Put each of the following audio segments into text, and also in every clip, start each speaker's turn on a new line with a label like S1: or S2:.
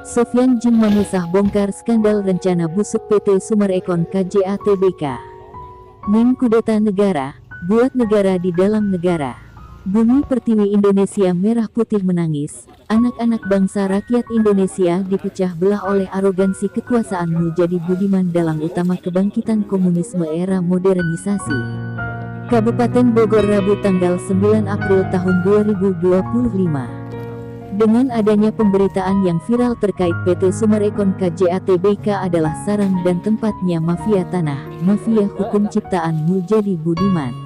S1: Sofyan Djim Mamesah bongkar skandal rencana busuk PT Sumarekon KJA Tbk. Meme kudeta negara, buat negara di dalam negara. Bumi Pertiwi Indonesia merah putih menangis, anak-anak bangsa rakyat Indonesia dipecah belah oleh arogansi kekuasaan Mujadi Budiman dalang utama kebangkitan komunisme era modernisasi. Kabupaten Bogor Rabu tanggal 9 April tahun 2025. Dengan adanya pemberitaan yang viral terkait PT Sumarekon KJA Tbk adalah sarang dan tempatnya mafia tanah, mafia hukum ciptaan Mujadi Budiman.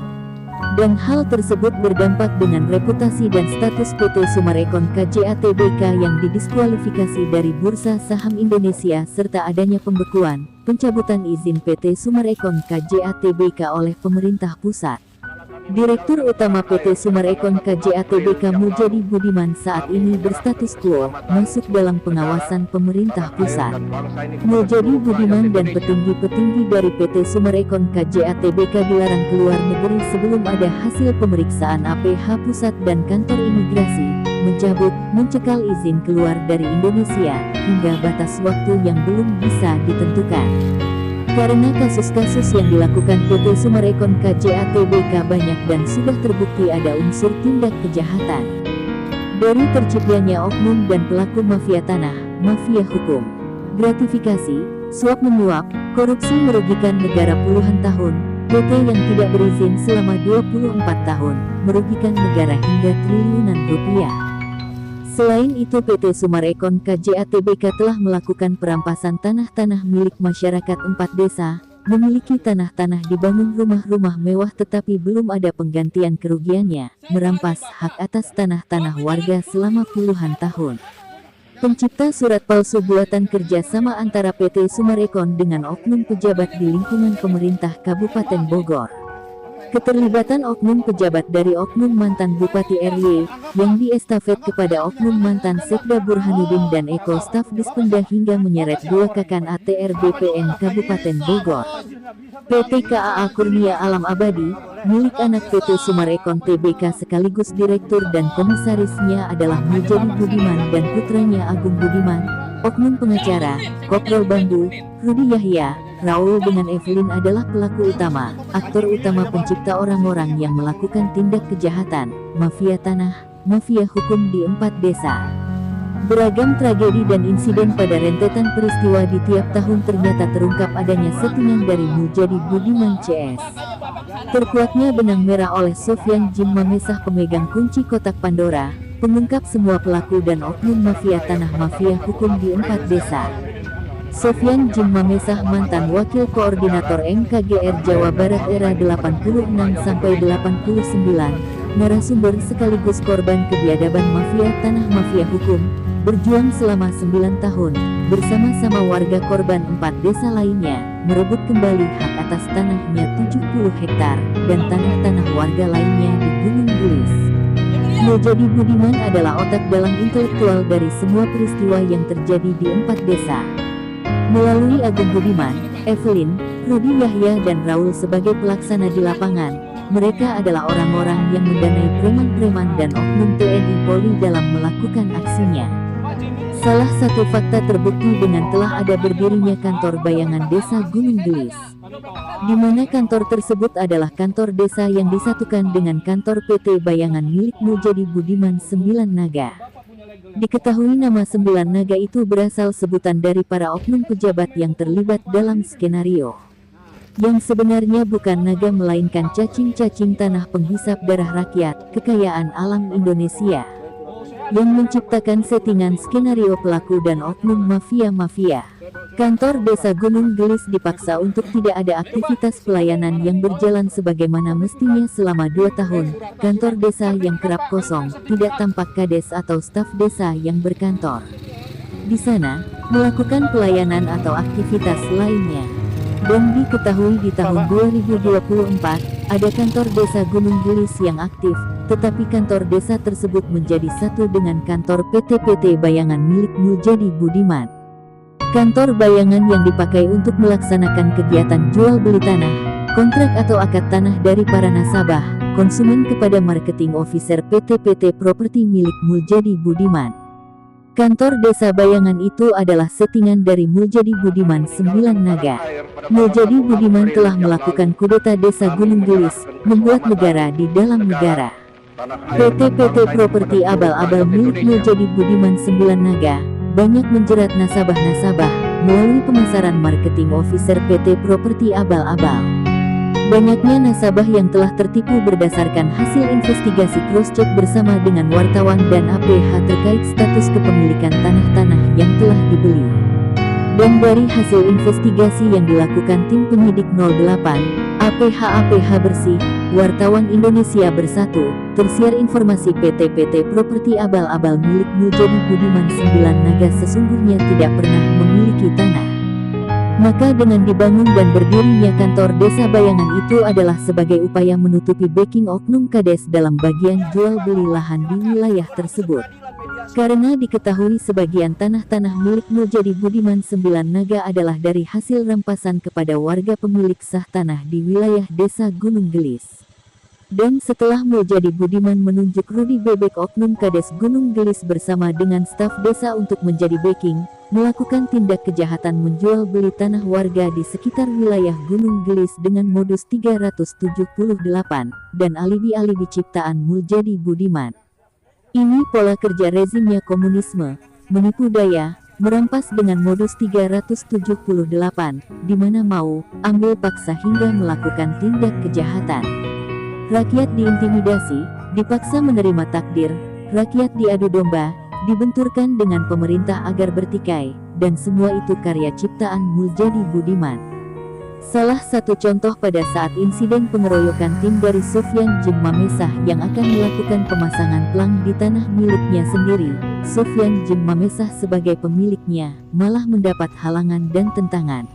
S1: Dan hal tersebut berdampak dengan reputasi dan status PT Sumarekon KJA Tbk yang didiskualifikasi dari Bursa Saham Indonesia serta adanya pembekuan, pencabutan izin PT Sumarekon KJA Tbk oleh pemerintah pusat. Direktur Utama PT Sumarekon KJA Tbk Mujadi Budiman saat ini berstatus quo, masuk dalam pengawasan pemerintah pusat. Mujadi Budiman dan petinggi-petinggi dari PT Sumarekon KJA Tbk dilarang keluar negeri sebelum ada hasil pemeriksaan APH Pusat dan Kantor Imigrasi, mencekal izin keluar dari Indonesia, hingga batas waktu yang belum bisa ditentukan. Karena kasus-kasus yang dilakukan PT Sumarekon KJA Tbk banyak dan sudah terbukti ada unsur tindak kejahatan. Dari terciptanya oknum dan pelaku mafia tanah, mafia hukum, gratifikasi, suap menyuap, korupsi merugikan negara puluhan tahun, PT yang tidak berizin selama 24 tahun, merugikan negara hingga triliunan rupiah. Selain itu PT Sumarekon KJA Tbk telah melakukan perampasan tanah-tanah milik masyarakat 4 desa, memiliki tanah-tanah dibangun rumah-rumah mewah tetapi belum ada penggantian kerugiannya, merampas hak atas tanah-tanah warga selama puluhan tahun. Pencipta surat palsu buatan kerjasama antara PT Sumarekon dengan oknum pejabat di lingkungan pemerintah Kabupaten Bogor. Keterlibatan oknum pejabat dari oknum mantan Bupati RY, yang diestafet kepada oknum mantan Sekda Burhanuddin dan Eko staf Dispenda hingga menyeret 2 kakan ATR BPN Kabupaten Bogor. PT KAA Kurnia Alam Abadi, milik anak PT Sumarekon Tbk sekaligus direktur dan komisarisnya adalah Mujadi Budiman dan putranya Agung Budiman, oknum pengacara, Koprol Bambu, Rudi Yahya, Raul dengan Evelyn adalah pelaku utama, aktor utama pencipta orang-orang yang melakukan tindak kejahatan, mafia tanah, mafia hukum di 4 desa. Beragam tragedi dan insiden pada rentetan peristiwa di tiap tahun ternyata terungkap adanya settingan dari Mujadi Budiman CS. Terkuaknya benang merah oleh Sofyan Djim Mamesah pemegang kunci kotak Pandora, pengungkap semua pelaku dan oknum mafia tanah mafia hukum di 4 desa. Sofyan Djim Mamesah mantan Wakil Koordinator MKGR Jawa Barat era 86-89, narasumber sekaligus korban kebiadaban mafia tanah mafia hukum, berjuang selama 9 tahun, bersama-sama warga korban 4 desa lainnya, merebut kembali hak atas tanahnya 70 hektar, dan tanah-tanah warga lainnya di Gunung Gelis. Mujadi Budiman adalah otak dalam intelektual dari semua peristiwa yang terjadi di 4 desa. Melalui Agung Budiman, Evelyn, Rudi Yahya dan Raul sebagai pelaksana di lapangan, mereka adalah orang-orang yang mendanai preman-preman dan oknum TNI Polri dalam melakukan aksinya. Salah satu fakta terbukti dengan telah ada berdirinya kantor bayangan desa Gunung Gelis, di mana kantor tersebut adalah kantor desa yang disatukan dengan kantor PT Bayangan milik Mujadi Budiman 9 Naga. Diketahui nama 9 naga itu berasal sebutan dari para oknum pejabat yang terlibat dalam skenario. Yang sebenarnya bukan naga melainkan cacing-cacing tanah penghisap darah rakyat, kekayaan alam Indonesia. Yang menciptakan settingan skenario pelaku dan oknum mafia-mafia. Kantor Desa Gunung Gelis dipaksa untuk tidak ada aktivitas pelayanan yang berjalan sebagaimana mestinya selama 2 tahun. Kantor desa yang kerap kosong, tidak tampak kades atau staf desa yang berkantor di sana, melakukan pelayanan atau aktivitas lainnya. Dan diketahui di tahun 2024, ada kantor desa Gunung Gelis yang aktif, tetapi kantor desa tersebut menjadi satu dengan kantor PT Bayangan milik Mujadi Budiman. Kantor bayangan yang dipakai untuk melaksanakan kegiatan jual beli tanah, kontrak atau akad tanah dari para nasabah, konsumen kepada marketing officer PT Properti milik Mujadi Budiman. Kantor Desa Bayangan itu adalah settingan dari Muljadi Budiman Sembilan Naga. Muljadi Budiman telah melakukan kudeta Desa Gunung Gelis, membuat negara di dalam negara. PT Properti Abal-Abal milik Muljadi Budiman Sembilan Naga banyak menjerat nasabah-nasabah melalui pemasaran marketing officer PT Properti Abal-Abal. Banyaknya nasabah yang telah tertipu berdasarkan hasil investigasi cross-check bersama dengan wartawan dan APH terkait status kepemilikan tanah-tanah yang telah dibeli. Dan dari hasil investigasi yang dilakukan tim penyidik 08, APH Bersih, Wartawan Indonesia Bersatu, tersiar informasi PT Properti Abal-Abal milik Muljadi Budiman Sembilan Naga sesungguhnya tidak pernah memiliki tanah. Maka dengan dibangun dan berdirinya kantor Desa Bayangan itu adalah sebagai upaya menutupi backing oknum Kades dalam bagian jual beli lahan di wilayah tersebut. Karena diketahui sebagian tanah-tanah milik Muljadi Budiman Sembilan Naga adalah dari hasil rampasan kepada warga pemilik sah tanah di wilayah Desa Gunung Gelis. Dan setelah Muljadi Budiman menunjuk Rudi Bebek oknum Kades Gunung Gelis bersama dengan staf desa untuk menjadi backing, melakukan tindak kejahatan menjual beli tanah warga di sekitar wilayah Gunung Gelis dengan modus 378 dan alibi-alibi ciptaan Muljadi Budiman. Ini pola kerja rezimnya komunisme, menipu daya, merampas dengan modus 378, di mana mau, ambil paksa hingga melakukan tindak kejahatan. Rakyat diintimidasi, dipaksa menerima takdir, rakyat diadu domba, dibenturkan dengan pemerintah agar bertikai, dan semua itu karya ciptaan Muljadi Budiman. Salah satu contoh pada saat insiden pengeroyokan tim dari Sofyan Jim Mamesah yang akan melakukan pemasangan pelang di tanah miliknya sendiri, Sofyan Jim Mamesah sebagai pemiliknya, malah mendapat halangan dan tentangan.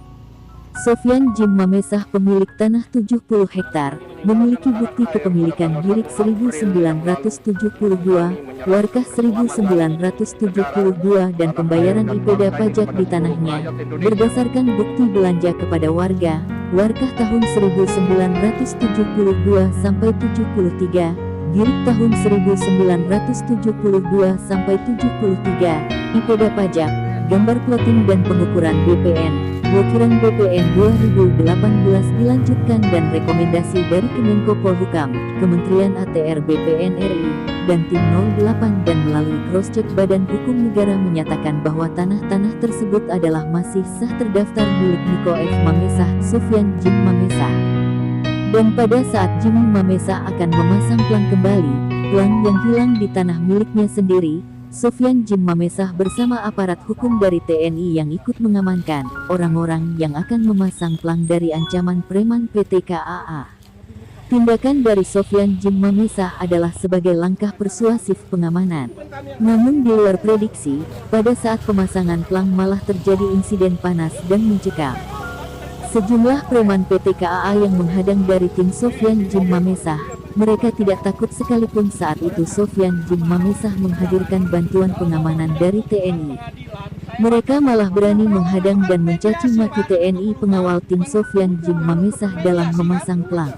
S1: Sofyan Jim Mamesah pemilik tanah 70 hektar, memiliki bukti kepemilikan Girik 1972, Warkah 1972 dan pembayaran IPDA pajak di tanahnya, berdasarkan bukti belanja kepada warga, Warkah tahun 1972 sampai 73, Girik tahun 1972 sampai 73, IPDA pajak, gambar plotting dan pengukuran BPN, blokiran BPN 2018 dilanjutkan dan rekomendasi dari Kemenko Polhukam, Kementerian ATR BPN RI, dan tim 08 dan melalui cross-check Badan Hukum Negara menyatakan bahwa tanah-tanah tersebut adalah masih sah terdaftar milik Niko F. Mamesah, Sofyan Jim Mamesah. Dan pada saat Jimmy Mamesah akan memasang pelang kembali, pelang yang hilang di tanah miliknya sendiri, Sofyan Jim Mamesah bersama aparat hukum dari TNI yang ikut mengamankan orang-orang yang akan memasang pelang dari ancaman preman PT KAA. Tindakan dari Sofyan Jim Mamesah adalah sebagai langkah persuasif pengamanan. Namun di luar prediksi, pada saat pemasangan pelang malah terjadi insiden panas dan mencekam. Sejumlah preman PT KAA yang menghadang dari tim Sofyan Jim Mamesah, mereka tidak takut sekalipun saat itu Sofyan Jim Mamesah menghadirkan bantuan pengamanan dari TNI. Mereka malah berani menghadang dan mencaci maki TNI pengawal tim Sofyan Jim Mamesah dalam memasang pelang.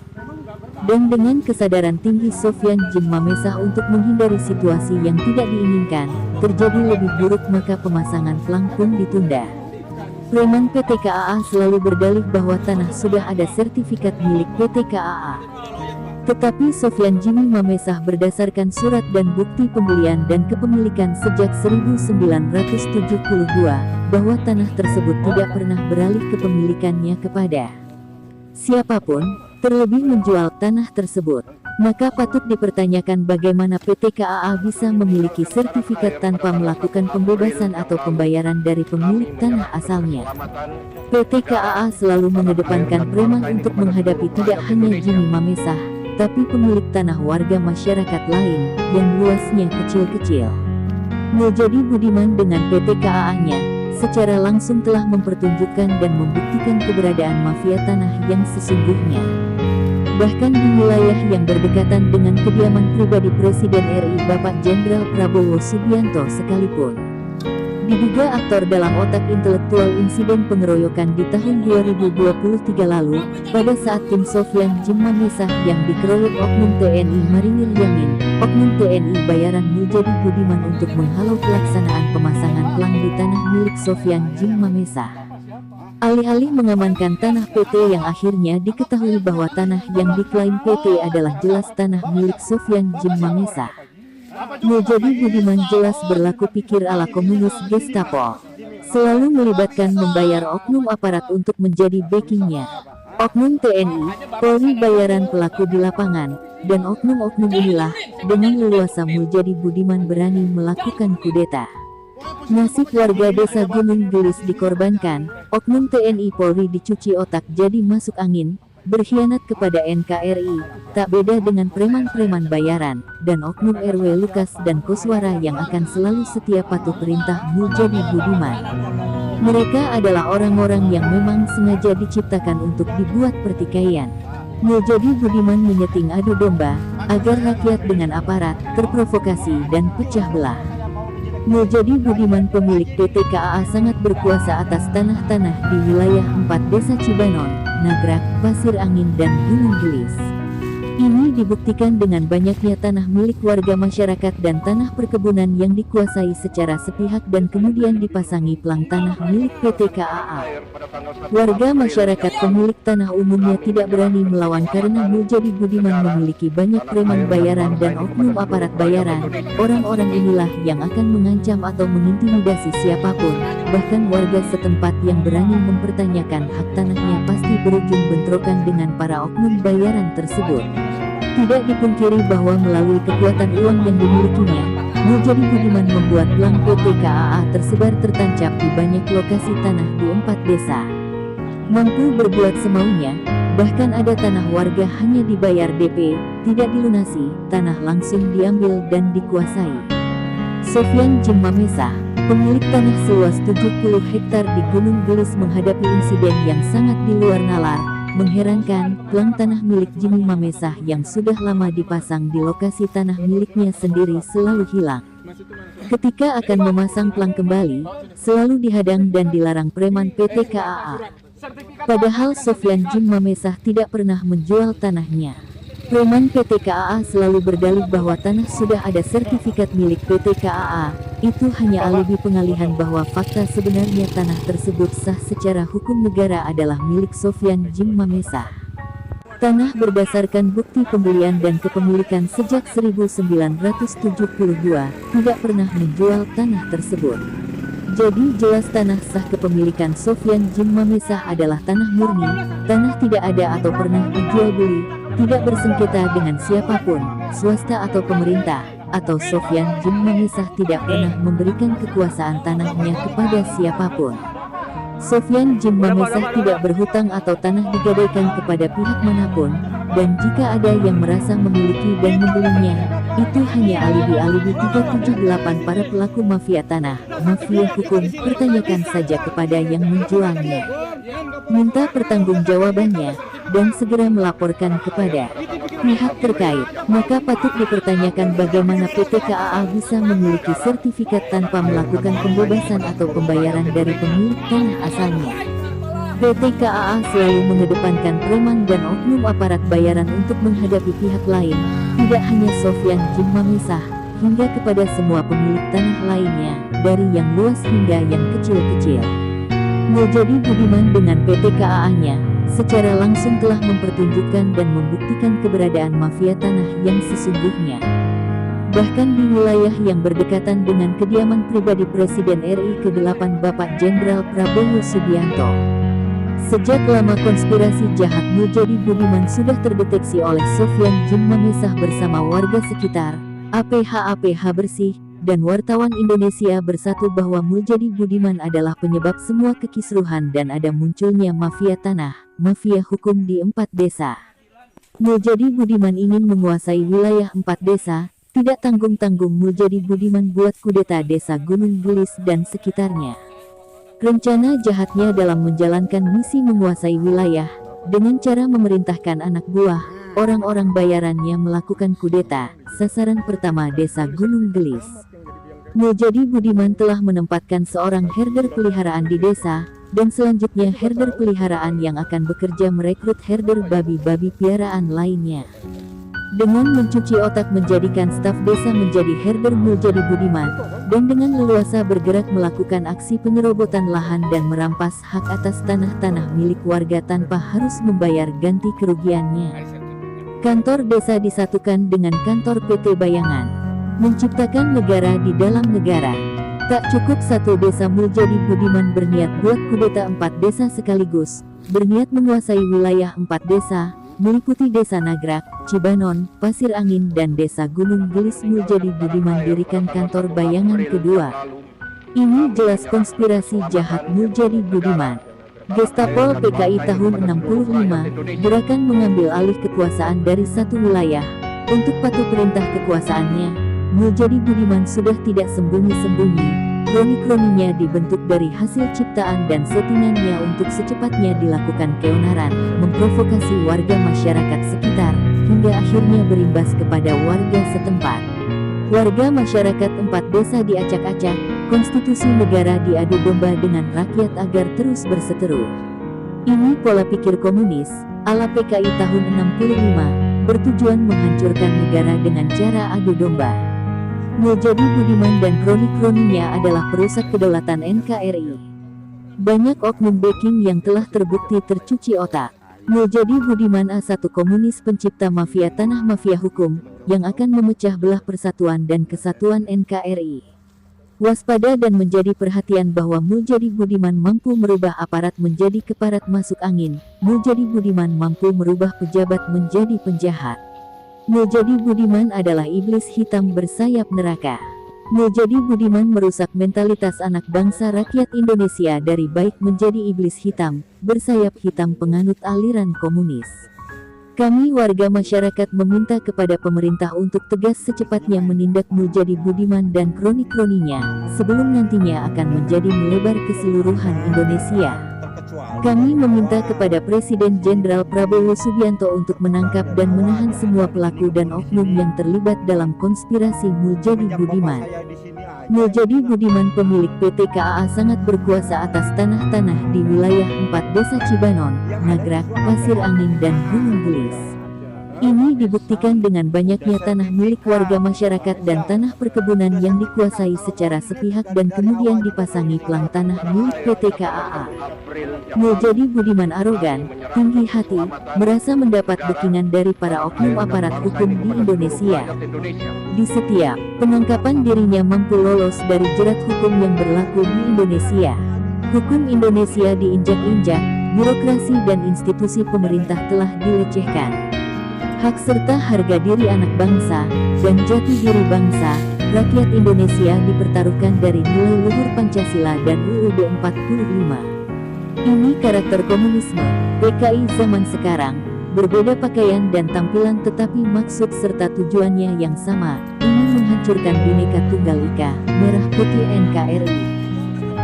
S1: Dan dengan kesadaran tinggi Sofyan Jim Mamesah untuk menghindari situasi yang tidak diinginkan terjadi lebih buruk, maka pemasangan pelang pun ditunda. Preman PT KAA selalu berdalih bahwa tanah sudah ada sertifikat milik PT KAA. Tetapi Sofyan Jimmy Mamesah berdasarkan surat dan bukti pembelian dan kepemilikan sejak 1972, bahwa tanah tersebut tidak pernah beralih kepemilikannya kepada siapapun, terlebih menjual tanah tersebut. Maka patut dipertanyakan bagaimana PT KAA bisa memiliki sertifikat tanpa melakukan pembebasan atau pembayaran dari pemilik tanah asalnya. PT KAA selalu mengedepankan preman untuk menghadapi tidak hanya Jimmy Mamesah, tapi pemilik tanah warga masyarakat lain, yang luasnya kecil-kecil. Muljadi Budiman dengan PT KAA-nya, secara langsung telah mempertunjukkan dan membuktikan keberadaan mafia tanah yang sesungguhnya. Bahkan di wilayah yang berdekatan dengan kediaman pribadi Presiden RI Bapak Jenderal Prabowo Subianto sekalipun. Diduga aktor dalam otak intelektual insiden pengeroyokan di tahun 2023 lalu, pada saat tim Sofyan Djim Mamesah yang dikeroyok oknum TNI Marinir Yamin, oknum TNI bayaran Muljadi Budiman untuk menghalau pelaksanaan pemasangan pelang di tanah milik Sofyan Djim Mamesah. Alih-alih mengamankan tanah PT yang akhirnya diketahui bahwa tanah yang diklaim PT adalah jelas tanah milik Sofyan Djim Mamesah. Muljadi Budiman jelas berlaku pikir ala komunis Gestapo. Selalu melibatkan membayar oknum aparat untuk menjadi backingnya. Oknum TNI, Polri bayaran pelaku di lapangan, dan oknum-oknum inilah, dengan leluasa Muljadi Budiman berani melakukan kudeta. Nasib warga desa Gunung Gelis dikorbankan, oknum TNI Polri dicuci otak jadi masuk angin, berkhianat kepada NKRI, tak beda dengan preman-preman bayaran, dan oknum RW Lukas dan Koswara yang akan selalu setia patuh perintah Muljadi Budiman. Mereka adalah orang-orang yang memang sengaja diciptakan untuk dibuat pertikaian. Muljadi Budiman menyeting adu domba, agar rakyat dengan aparat, terprovokasi dan pecah belah. Muljadi Budiman pemilik PT KAA sangat berkuasa atas tanah-tanah di wilayah 4 desa Cibanon, Nagrak, Pasir Angin dan Gunung Gelis. Ini dibuktikan dengan banyaknya tanah milik warga masyarakat dan tanah perkebunan yang dikuasai secara sepihak dan kemudian dipasangi pelang tanah milik PT KAA. Warga masyarakat pemilik tanah umumnya tidak berani melawan karena Muljadi Budiman memiliki banyak preman bayaran dan oknum aparat bayaran. Orang-orang inilah yang akan mengancam atau mengintimidasi siapapun, bahkan warga setempat yang berani mempertanyakan hak tanahnya pasti berujung bentrokan dengan para oknum bayaran tersebut. Tidak dipungkiri bahwa melalui kekuatan uang yang dimilikinya, Muljadi Budiman membuat pelang PT KAA tersebar tertancap di banyak lokasi tanah di 4 desa. Mampu berbuat semaunya, bahkan ada tanah warga hanya dibayar DP, tidak dilunasi, tanah langsung diambil dan dikuasai. Sofyan Djim Mamesah, pemilik tanah seluas 70 hektar di Gunung Gelis menghadapi insiden yang sangat di luar nalar. Mengherankan, pelang tanah milik Djim Mamesah yang sudah lama dipasang di lokasi tanah miliknya sendiri selalu hilang. Ketika akan memasang pelang kembali, selalu dihadang dan dilarang preman PT KAA. Padahal Sofyan Djim Mamesah tidak pernah menjual tanahnya. Preman PT KAA selalu berdalih bahwa tanah sudah ada sertifikat milik PT KAA. Itu hanya alibi pengalihan bahwa fakta sebenarnya tanah tersebut sah secara hukum negara adalah milik Sofyan Djim Mamesah. Tanah berdasarkan bukti pembelian dan kepemilikan sejak 1972, tidak pernah menjual tanah tersebut. Jadi jelas tanah sah kepemilikan Sofyan Djim Mamesah adalah tanah murni, tanah tidak ada atau pernah dijual beli, tidak bersengketa dengan siapapun, swasta atau pemerintah, atau Sofyan Djim Mamesah tidak pernah memberikan kekuasaan tanahnya kepada siapapun. Sofyan Djim Mamesah tidak berhutang atau tanah digadaikan kepada pihak manapun, dan jika ada yang merasa memiliki dan membelinya, itu hanya alibi-alibi 378 para pelaku mafia tanah, mafia hukum. Pertanyakan saja kepada yang menjualnya. Minta pertanggungjawabannya, dan segera melaporkan kepada pihak terkait. Maka patut dipertanyakan bagaimana PT KAA bisa memiliki sertifikat tanpa melakukan pembebasan atau pembayaran dari pemilik tanah asalnya. PT KAA selalu mengedepankan preman dan oknum aparat bayaran untuk menghadapi pihak lain, tidak hanya Sofyan Djim Mamesah, hingga kepada semua pemilik tanah lainnya, dari yang luas hingga yang kecil-kecil. Muljadi Budiman dengan PT KAA-nya, secara langsung telah mempertunjukkan dan membuktikan keberadaan mafia tanah yang sesungguhnya. Bahkan di wilayah yang berdekatan dengan kediaman pribadi Presiden RI ke-8 Bapak Jenderal Prabowo Subianto. Sejak lama konspirasi jahat Muljadi Budiman sudah terdeteksi oleh Sofyan Djim Mamesah bersama warga sekitar, APH bersih, dan wartawan Indonesia bersatu bahwa Muljadi Budiman adalah penyebab semua kekisruhan dan ada munculnya mafia tanah, mafia hukum di 4 desa. Muljadi Budiman ingin menguasai wilayah 4 desa, tidak tanggung-tanggung Muljadi Budiman buat kudeta desa Gunung Gelis dan sekitarnya. Rencana jahatnya dalam menjalankan misi menguasai wilayah, dengan cara memerintahkan anak buah, orang-orang bayarannya melakukan kudeta, sasaran pertama desa Gunung Gelis. Muljadi Budiman telah menempatkan seorang herder peliharaan di desa, dan selanjutnya herder peliharaan yang akan bekerja merekrut herder babi-babi piaraan lainnya. Dengan mencuci otak menjadikan staf desa menjadi herder Muljadi Budiman, dan dengan leluasa bergerak melakukan aksi penyerobotan lahan dan merampas hak atas tanah-tanah milik warga tanpa harus membayar ganti kerugiannya. Kantor desa disatukan dengan kantor PT Bayangan, menciptakan negara di dalam negara. Tak cukup satu desa, Muljadi Budiman berniat buat kudeta 4 desa sekaligus, berniat menguasai wilayah 4 desa, meliputi Desa Nagrak, Cibanon, Pasir Angin dan Desa Gunung Gelis. Muljadi Budiman dirikan kantor Bayangan kedua. Ini jelas konspirasi jahat Muljadi Budiman. Gestapol PKI tahun 65, gerakan mengambil alih kekuasaan dari satu wilayah. Untuk patuh perintah kekuasaannya, Muljadi Budiman sudah tidak sembunyi-sembunyi. Kroni-kroninya dibentuk dari hasil ciptaan dan settingannya untuk secepatnya dilakukan keonaran, memprovokasi warga masyarakat sekitar, hingga akhirnya berimbas kepada warga setempat. Warga masyarakat 4 desa diacak-acak, konstitusi negara diadu domba dengan rakyat agar terus berseteru. Ini pola pikir komunis, ala PKI tahun 65, bertujuan menghancurkan negara dengan cara adu domba. Muljadi Budiman dan kroni-kroninya adalah perusak kedaulatan NKRI. Banyak oknum backing yang telah terbukti tercuci otak. Muljadi Budiman A1 komunis, pencipta mafia tanah, mafia hukum, yang akan memecah belah persatuan dan kesatuan NKRI. Waspada dan menjadi perhatian bahwa Muljadi Budiman mampu merubah aparat menjadi keparat masuk angin. Muljadi Budiman mampu merubah pejabat menjadi penjahat. Muljadi Budiman adalah iblis hitam bersayap neraka. Muljadi Budiman merusak mentalitas anak bangsa rakyat Indonesia dari baik menjadi iblis hitam, bersayap hitam penganut aliran komunis. Kami warga masyarakat meminta kepada pemerintah untuk tegas secepatnya menindak Muljadi Budiman dan kroni-kroninya, sebelum nantinya akan menjadi melebar ke seluruhan Indonesia. Kami meminta kepada Presiden Jenderal Prabowo Subianto untuk menangkap dan menahan semua pelaku dan oknum yang terlibat dalam konspirasi Muljadi Budiman. Muljadi Budiman, pemilik PT KAA, sangat berkuasa atas tanah-tanah di wilayah 4 desa Cibanon, Nagrak, Pasir Angin dan Gunung Gelis. Ini dibuktikan dengan banyaknya tanah milik warga masyarakat dan tanah perkebunan yang dikuasai secara sepihak dan kemudian dipasangi pelang tanah milik PT KAA. Muljadi Budiman arogan, tinggi hati, merasa mendapat backingan dari para oknum aparat hukum di Indonesia. Di setiap penangkapan dirinya mampu lolos dari jerat hukum yang berlaku di Indonesia. Hukum Indonesia diinjak-injak, birokrasi dan institusi pemerintah telah dilecehkan. Hak serta harga diri anak bangsa, dan jati diri bangsa, rakyat Indonesia dipertaruhkan dari nilai luhur Pancasila dan UUD 45. Ini karakter komunisme, PKI zaman sekarang, berbeda pakaian dan tampilan tetapi maksud serta tujuannya yang sama, ingin menghancurkan Bhinneka Tunggal Ika, merah putih NKRI.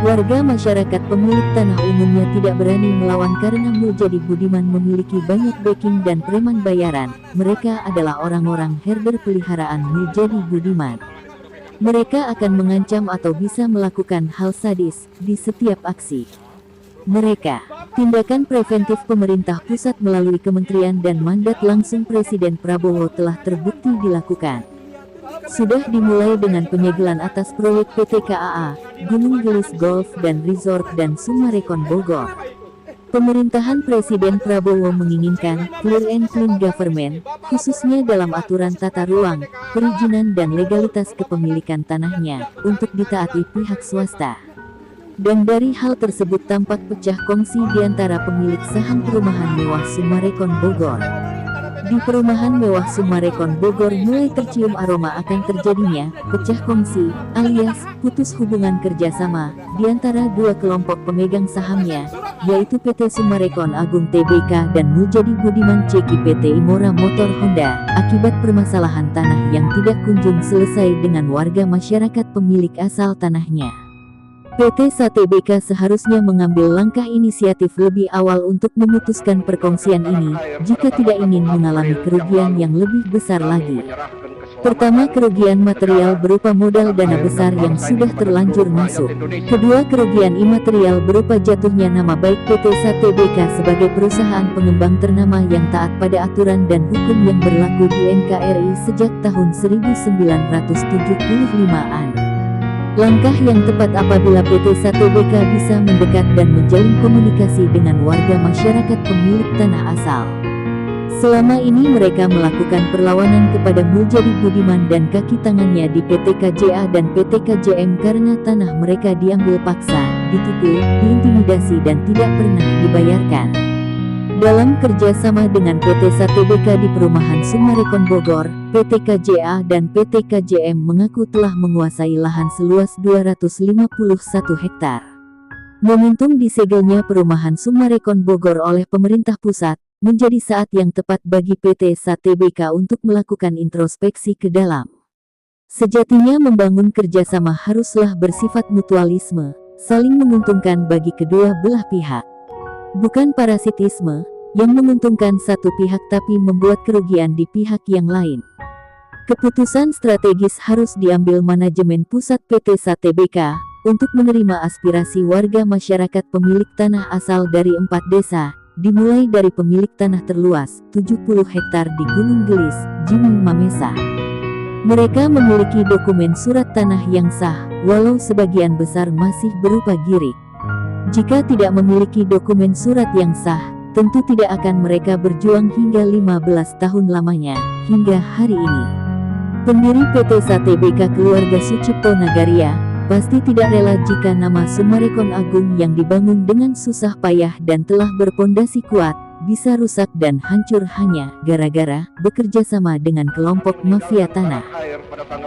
S1: Warga masyarakat pemilik tanah umumnya tidak berani melawan karena Muljadi Budiman memiliki banyak backing dan preman bayaran. Mereka adalah orang-orang herder peliharaan Muljadi Budiman. Mereka akan mengancam atau bisa melakukan hal sadis di setiap aksi mereka. Tindakan preventif pemerintah pusat melalui kementerian dan mandat langsung Presiden Prabowo telah terbukti dilakukan. Sudah dimulai dengan penyegelan atas proyek PT KAA, Gunung Gelis Golf dan Resort dan Sumarekon Bogor. Pemerintahan Presiden Prabowo menginginkan clear and clean government, khususnya dalam aturan tata ruang, perizinan dan legalitas kepemilikan tanahnya, untuk ditaati pihak swasta. Dan dari hal tersebut tampak pecah kongsi di antara pemilik saham perumahan mewah Sumarekon Bogor. Di perumahan mewah Sumarekon Bogor mulai tercium aroma akan terjadinya pecah kongsi, alias putus hubungan kerjasama di antara dua kelompok pemegang sahamnya, yaitu PT Sumarekon Agung Tbk dan Muljadi Budiman Ceki PT Imora Motor Honda, akibat permasalahan tanah yang tidak kunjung selesai dengan warga masyarakat pemilik asal tanahnya. PT Tbk seharusnya mengambil langkah inisiatif lebih awal untuk memutuskan perkongsian ini, jika tidak ingin mengalami kerugian yang lebih besar lagi. Pertama, kerugian material berupa modal dana besar yang sudah terlanjur masuk. Kedua, kerugian imaterial berupa jatuhnya nama baik PT Sate BK sebagai perusahaan pengembang ternama yang taat pada aturan dan hukum yang berlaku di NKRI sejak tahun 1975-an. Langkah yang tepat apabila PT Sate BK bisa mendekat dan menjalin komunikasi dengan warga masyarakat pemilik tanah asal. Selama ini mereka melakukan perlawanan kepada Muljadi Budiman dan kaki tangannya di PT KJA dan PT KJM karena tanah mereka diambil paksa, ditipu, diintimidasi dan tidak pernah dibayarkan. Dalam kerjasama dengan PT Sate BK di Perumahan Sumarekon Bogor, PT KJA dan PT KJM mengaku telah menguasai lahan seluas 251 hektar. Momentum disegelnya Perumahan Sumarekon Bogor oleh pemerintah pusat menjadi saat yang tepat bagi PT Sate BK untuk melakukan introspeksi ke dalam. Sejatinya membangun kerjasama haruslah bersifat mutualisme, saling menguntungkan bagi kedua belah pihak. Bukan parasitisme, yang menguntungkan satu pihak tapi membuat kerugian di pihak yang lain. Keputusan strategis harus diambil manajemen pusat PT Sate BK, untuk menerima aspirasi warga masyarakat pemilik tanah asal dari 4 desa, dimulai dari pemilik tanah terluas, 70 hektar di Gunung Gelis, Jimmy Mamesa. Mereka memiliki dokumen surat tanah yang sah, walau sebagian besar masih berupa girik. Jika tidak memiliki dokumen surat yang sah, tentu tidak akan mereka berjuang hingga 15 tahun lamanya, hingga hari ini. Pendiri PT Sate BK keluarga Sucipto Nagaria, pasti tidak rela jika nama Sumarekon Agung yang dibangun dengan susah payah dan telah berpondasi kuat, bisa rusak dan hancur hanya gara-gara bekerja sama dengan kelompok mafia tanah.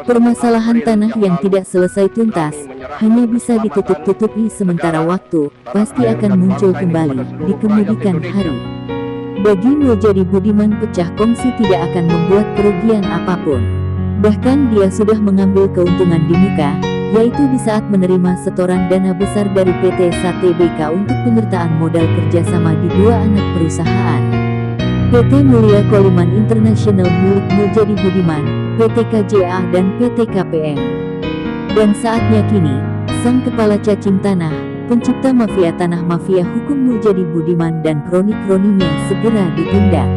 S1: Permasalahan tanah yang tidak selesai tuntas, hanya bisa ditutup-tutupi sementara waktu, pasti akan muncul kembali di kemudian hari. Bagi Muljadi Budiman, pecah kongsi tidak akan membuat kerugian apapun. Bahkan dia sudah mengambil keuntungan di muka, yaitu di saat menerima setoran dana besar dari PT Sate BK untuk penyertaan modal kerjasama di 2 anak perusahaan. PT Mulia Koliman International milik Muljadi Budiman, PT KJA dan PT KPM. Dan saatnya kini, sang kepala cacing tanah, pencipta mafia tanah mafia hukum Muljadi Budiman dan kroni-kroninya segera ditindak.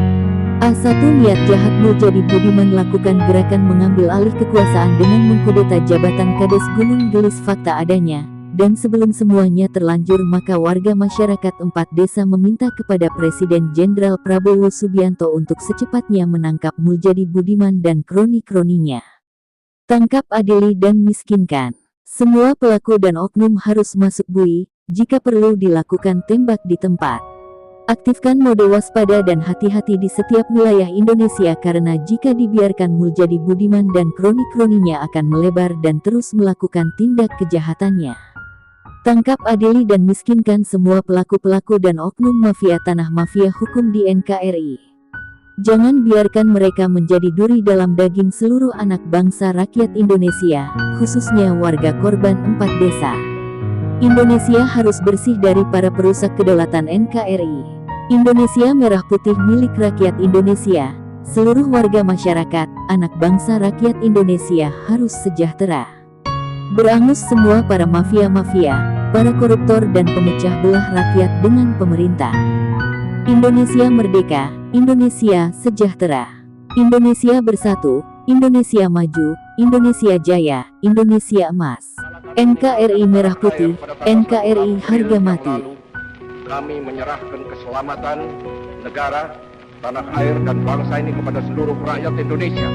S1: A1 niat jahat Muljadi Budiman lakukan gerakan mengambil alih kekuasaan dengan mengkudeta jabatan Kades Gunung Gelis fakta adanya, dan sebelum semuanya terlanjur maka warga masyarakat 4 desa meminta kepada Presiden Jenderal Prabowo Subianto untuk secepatnya menangkap Muljadi Budiman dan kroni-kroninya. Tangkap, adili dan miskinkan. Semua pelaku dan oknum harus masuk bui, jika perlu dilakukan tembak di tempat. Aktifkan mode waspada dan hati-hati di setiap wilayah Indonesia karena jika dibiarkan Muljadi Budiman dan kroni-kroninya akan melebar dan terus melakukan tindak kejahatannya. Tangkap, adili dan miskinkan semua pelaku-pelaku dan oknum mafia tanah mafia hukum di NKRI. Jangan biarkan mereka menjadi duri dalam daging seluruh anak bangsa rakyat Indonesia, khususnya warga korban 4 desa. Indonesia harus bersih dari para perusak kedaulatan NKRI. Indonesia merah putih milik rakyat Indonesia, seluruh warga masyarakat, anak bangsa rakyat Indonesia harus sejahtera. Berangus semua para mafia-mafia, para koruptor dan pemecah belah rakyat dengan pemerintah. Indonesia merdeka, Indonesia sejahtera. Indonesia bersatu, Indonesia maju, Indonesia jaya, Indonesia emas. NKRI merah putih, NKRI harga mati.
S2: Kami menyerahkan keselamatan negara, tanah air dan bangsa ini kepada seluruh rakyat Indonesia.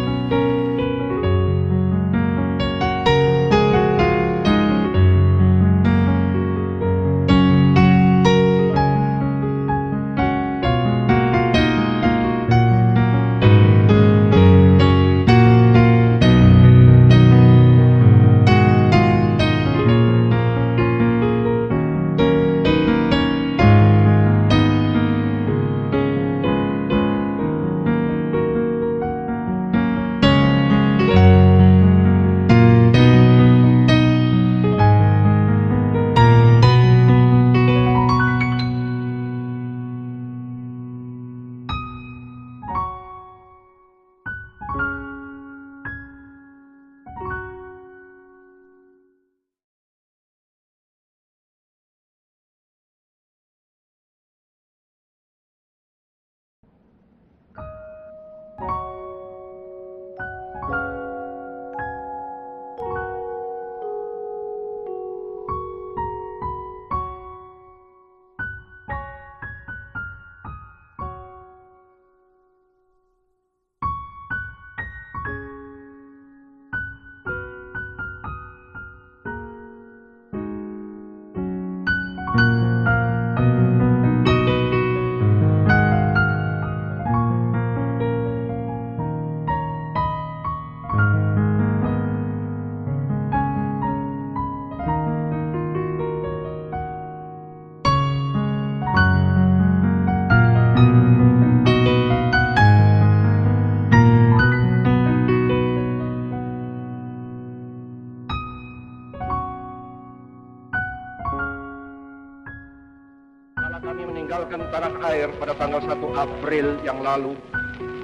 S2: air pada tanggal 1 April yang lalu,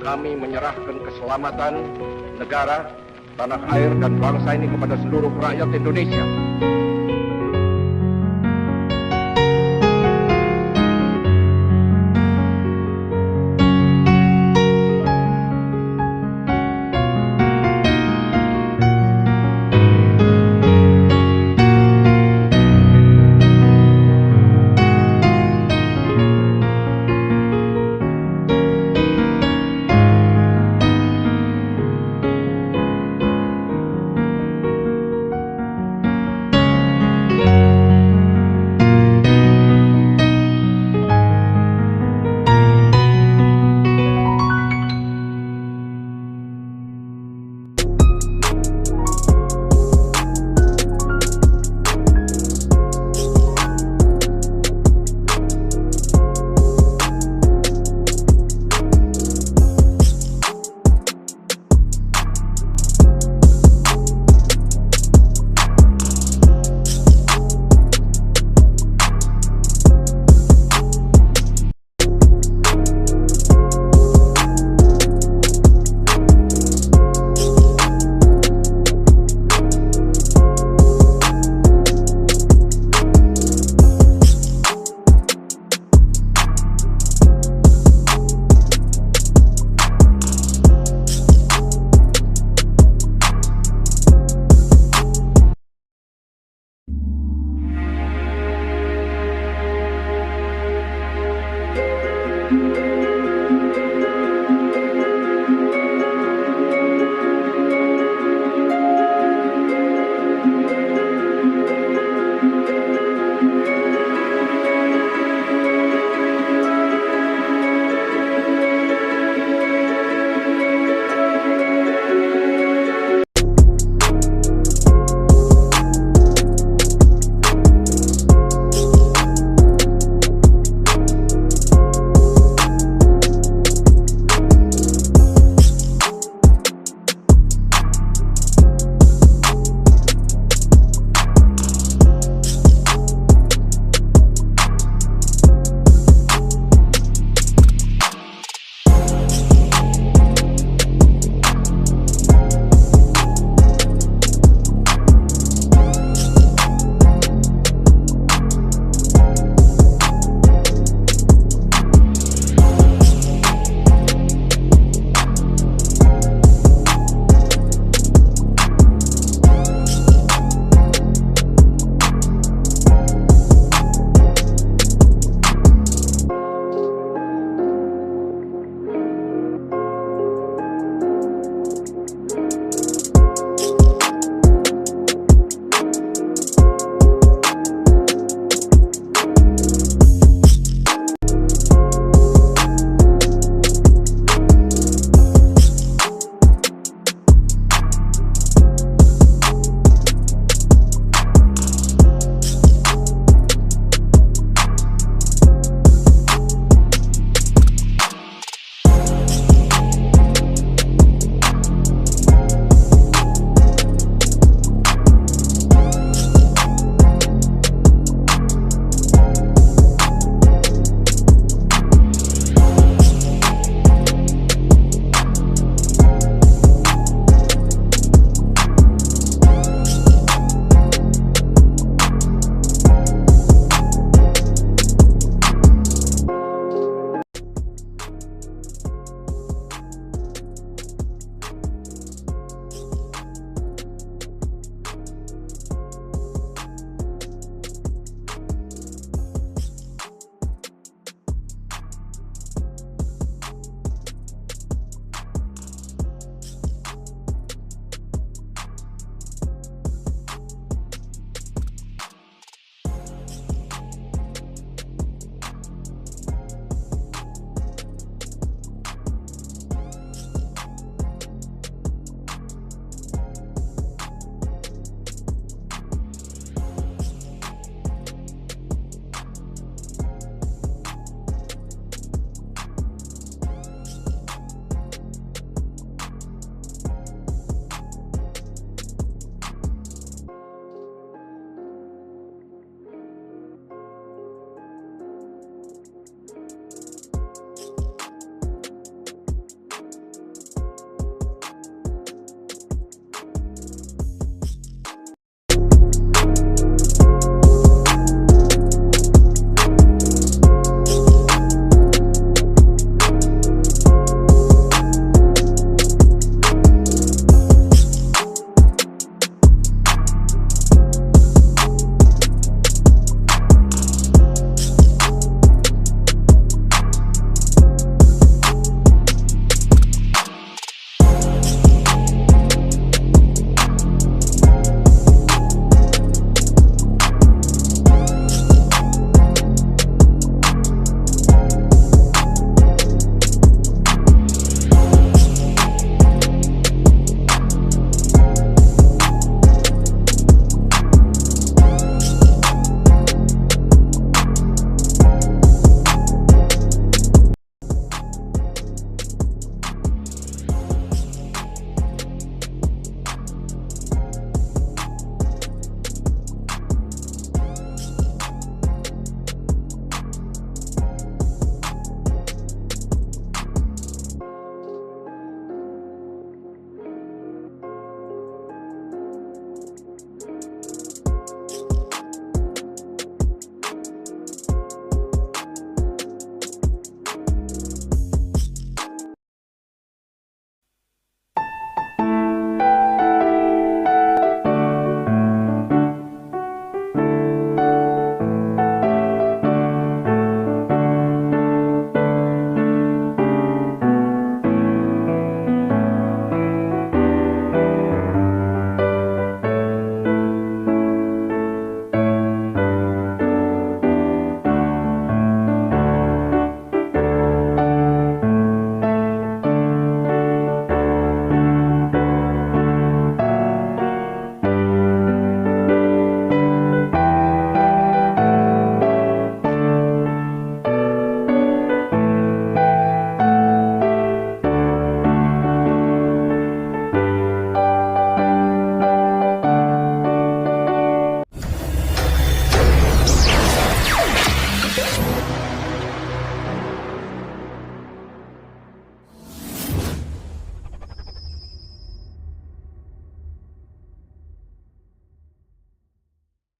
S2: kami menyerahkan keselamatan negara, tanah air, dan bangsa ini kepada seluruh rakyat Indonesia.